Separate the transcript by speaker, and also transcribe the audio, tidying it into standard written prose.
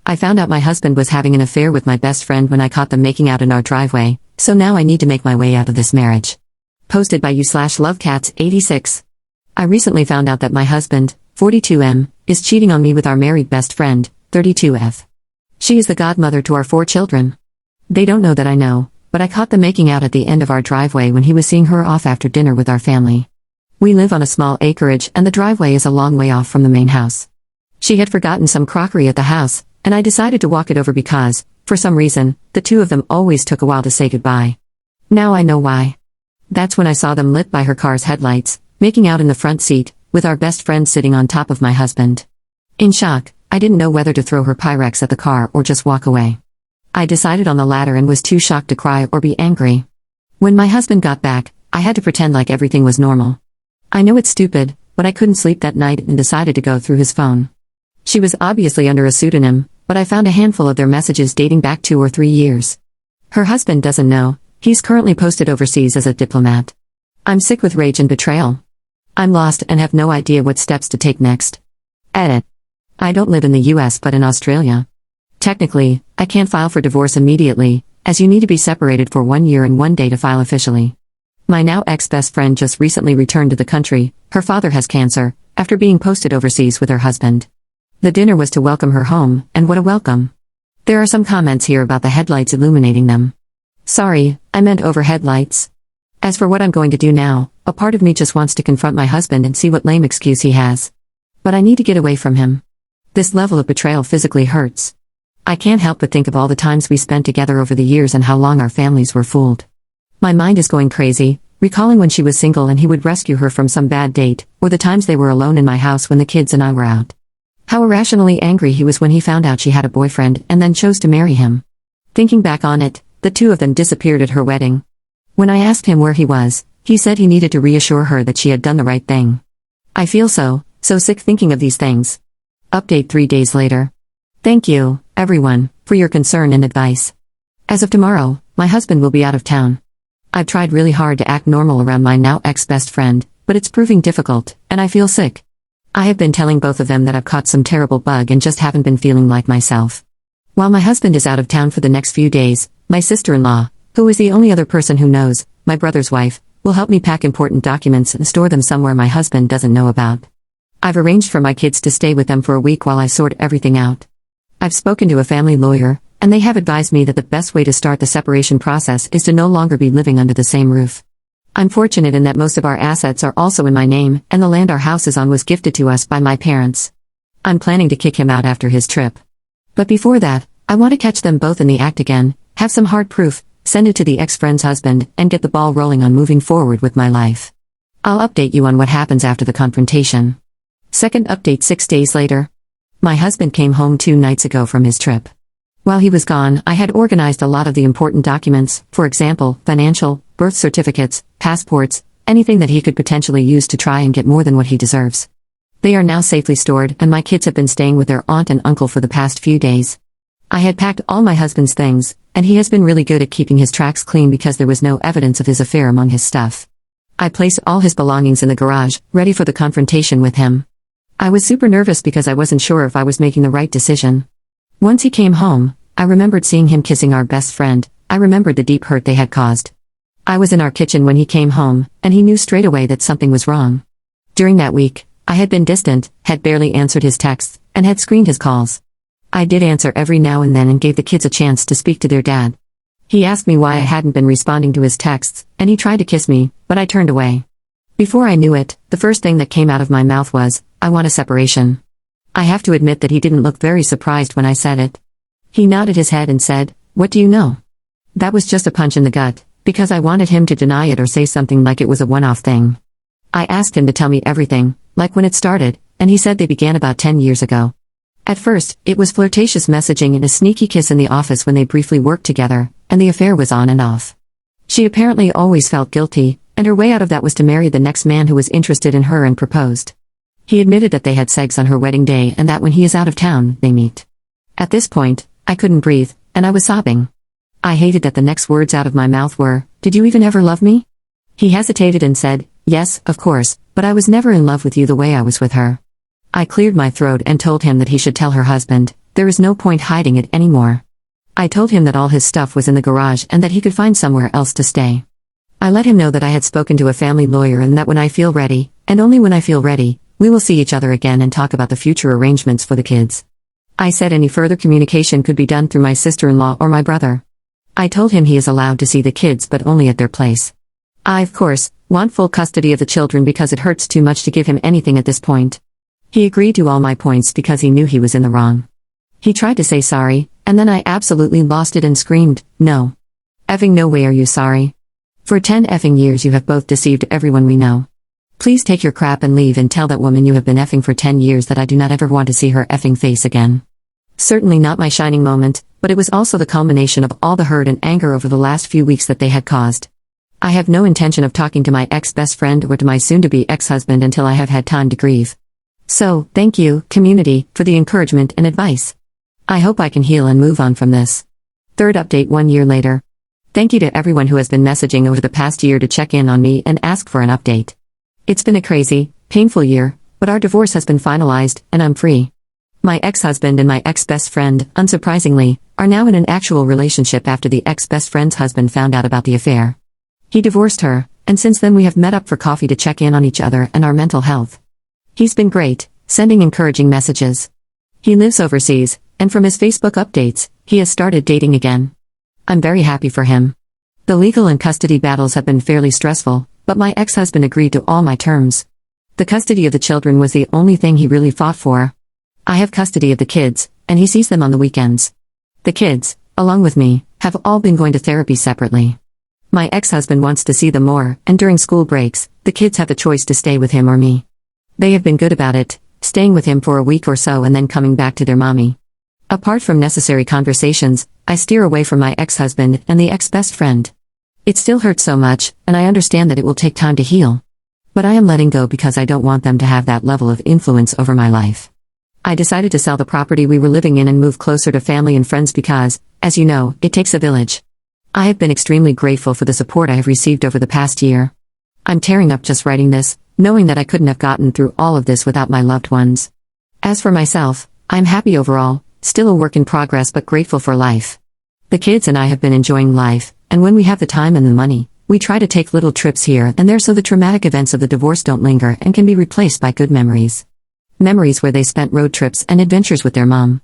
Speaker 1: I found out my husband was having an affair with my best friend when I caught them making out in our driveway, so now I need to make my way out of this marriage. Posted by you/lovecats86. I recently found out that my husband, 42M, is cheating on me with our married best friend, 32F. She is the godmother to our 4 children. They don't know that I know, but I caught them making out at the end of our driveway when he was seeing her off after dinner with our family. We live on a small acreage and the driveway is a long way off from the main house. She had forgotten some crockery at the house, and I decided to walk it over because, for some reason, the two of them always took a while to say goodbye. Now I know why. That's when I saw them lit by her car's headlights, making out in the front seat, with our best friend sitting on top of my husband. In shock, I didn't know whether to throw her Pyrex at the car or just walk away. I decided on the latter and was too shocked to cry or be angry. When my husband got back, I had to pretend like everything was normal. I know it's stupid, but I couldn't sleep that night and decided to go through his phone. She was obviously under a pseudonym, but I found a handful of their messages dating back 2 or 3 years. Her husband doesn't know, he's currently posted overseas as a diplomat. I'm sick with rage and betrayal. I'm lost and have no idea what steps to take next. Edit. I don't live in the US but in Australia. Technically, I can't file for divorce immediately, as you need to be separated for 1 year and 1 day to file officially. My now ex-best friend just recently returned to the country. Her father has cancer, after being posted overseas with her husband. The dinner was to welcome her home, and what a welcome. There are some comments here about the headlights illuminating them. Sorry, I meant overhead lights. As for what I'm going to do now, a part of me just wants to confront my husband and see what lame excuse he has. But I need to get away from him. This level of betrayal physically hurts. I can't help but think of all the times we spent together over the years and how long our families were fooled. My mind is going crazy, recalling when she was single and he would rescue her from some bad date, or the times they were alone in my house when the kids and I were out. How irrationally angry he was when he found out she had a boyfriend and then chose to marry him. Thinking back on it, the two of them disappeared at her wedding. When I asked him where he was, he said he needed to reassure her that she had done the right thing. I feel so sick thinking of these things. Update 3 days later. Thank you, everyone, for your concern and advice. As of tomorrow, my husband will be out of town. I've tried really hard to act normal around my now ex-best friend, but it's proving difficult, and I feel sick. I have been telling both of them that I've caught some terrible bug and just haven't been feeling like myself. While my husband is out of town for the next few days, my sister-in-law, who is the only other person who knows, my brother's wife, will help me pack important documents and store them somewhere my husband doesn't know about. I've arranged for my kids to stay with them for a week while I sort everything out. I've spoken to a family lawyer, and they have advised me that the best way to start the separation process is to no longer be living under the same roof. I'm fortunate in that most of our assets are also in my name, and the land our house is on was gifted to us by my parents. I'm planning to kick him out after his trip. But before that, I want to catch them both in the act again, have some hard proof, send it to the ex-friend's husband, and get the ball rolling on moving forward with my life. I'll update you on what happens after the confrontation. Second update 6 days later. My husband came home 2 nights ago from his trip. While he was gone, I had organized a lot of the important documents, for example, financial, birth certificates, passports, anything that he could potentially use to try and get more than what he deserves. They are now safely stored, and my kids have been staying with their aunt and uncle for the past few days. I had packed all my husband's things, and he has been really good at keeping his tracks clean because there was no evidence of his affair among his stuff. I placed all his belongings in the garage, ready for the confrontation with him. I was super nervous because I wasn't sure if I was making the right decision. Once he came home, I remembered seeing him kissing our best friend. I remembered the deep hurt they had caused. I was in our kitchen when he came home, and he knew straight away that something was wrong. During that week, I had been distant, had barely answered his texts, and had screened his calls. I did answer every now and then and gave the kids a chance to speak to their dad. He asked me why I hadn't been responding to his texts, and he tried to kiss me, but I turned away. Before I knew it, the first thing that came out of my mouth was, "I want a separation." I have to admit that he didn't look very surprised when I said it. He nodded his head and said, "What do you know?" That was just a punch in the gut, because I wanted him to deny it or say something like it was a one-off thing. I asked him to tell me everything, like when it started, and he said they began about 10 years ago. At first, it was flirtatious messaging and a sneaky kiss in the office when they briefly worked together, and the affair was on and off. She apparently always felt guilty, and her way out of that was to marry the next man who was interested in her and proposed. He admitted that they had sex on her wedding day and that when he is out of town, they meet. At this point, I couldn't breathe, and I was sobbing. I hated that the next words out of my mouth were, "Did you even ever love me?" He hesitated and said, "Yes, of course, but I was never in love with you the way I was with her." I cleared my throat and told him that he should tell her husband, There is no point hiding it anymore. I told him that all his stuff was in the garage and that he could find somewhere else to stay. I let him know that I had spoken to a family lawyer and that when I feel ready, and only when I feel ready, we will see each other again and talk about the future arrangements for the kids. I said any further communication could be done through my sister-in-law or my brother. I told him he is allowed to see the kids but only at their place. I, of course, want full custody of the children because it hurts too much to give him anything at this point. He agreed to all my points because he knew he was in the wrong. He tried to say sorry, and then I absolutely lost it and screamed, "No. Effing no way are you sorry? For 10 effing years you have both deceived everyone we know. Please take your crap and leave and tell that woman you have been effing for 10 years that I do not ever want to see her effing face again." Certainly not my shining moment, but it was also the culmination of all the hurt and anger over the last few weeks that they had caused. I have no intention of talking to my ex-best friend or to my soon-to-be ex-husband until I have had time to grieve. So, thank you, community, for the encouragement and advice. I hope I can heal and move on from this. Third update 1 year later. Thank you to everyone who has been messaging over the past year to check in on me and ask for an update. It's been a crazy, painful year, but our divorce has been finalized, and I'm free. My ex-husband and my ex-best friend, unsurprisingly, are now in an actual relationship after the ex-best friend's husband found out about the affair. He divorced her, and since then we have met up for coffee to check in on each other and our mental health. He's been great, sending encouraging messages. He lives overseas, and from his Facebook updates, he has started dating again. I'm very happy for him. The legal and custody battles have been fairly stressful, but my ex-husband agreed to all my terms. The custody of the children was the only thing he really fought for. I have custody of the kids, and he sees them on the weekends. The kids, along with me, have all been going to therapy separately. My ex-husband wants to see them more, and during school breaks, the kids have the choice to stay with him or me. They have been good about it, staying with him for a week or so and then coming back to their mommy. Apart from necessary conversations, I steer away from my ex-husband and the ex-best friend. It still hurts so much, and I understand that it will take time to heal. But I am letting go because I don't want them to have that level of influence over my life. I decided to sell the property we were living in and move closer to family and friends because, as you know, it takes a village. I have been extremely grateful for the support I have received over the past year. I'm tearing up just writing this, knowing that I couldn't have gotten through all of this without my loved ones. As for myself, I'm happy overall, still a work in progress but grateful for life. The kids and I have been enjoying life, and when we have the time and the money, we try to take little trips here and there so the traumatic events of the divorce don't linger and can be replaced by good memories. Memories where they spent road trips and adventures with their mom.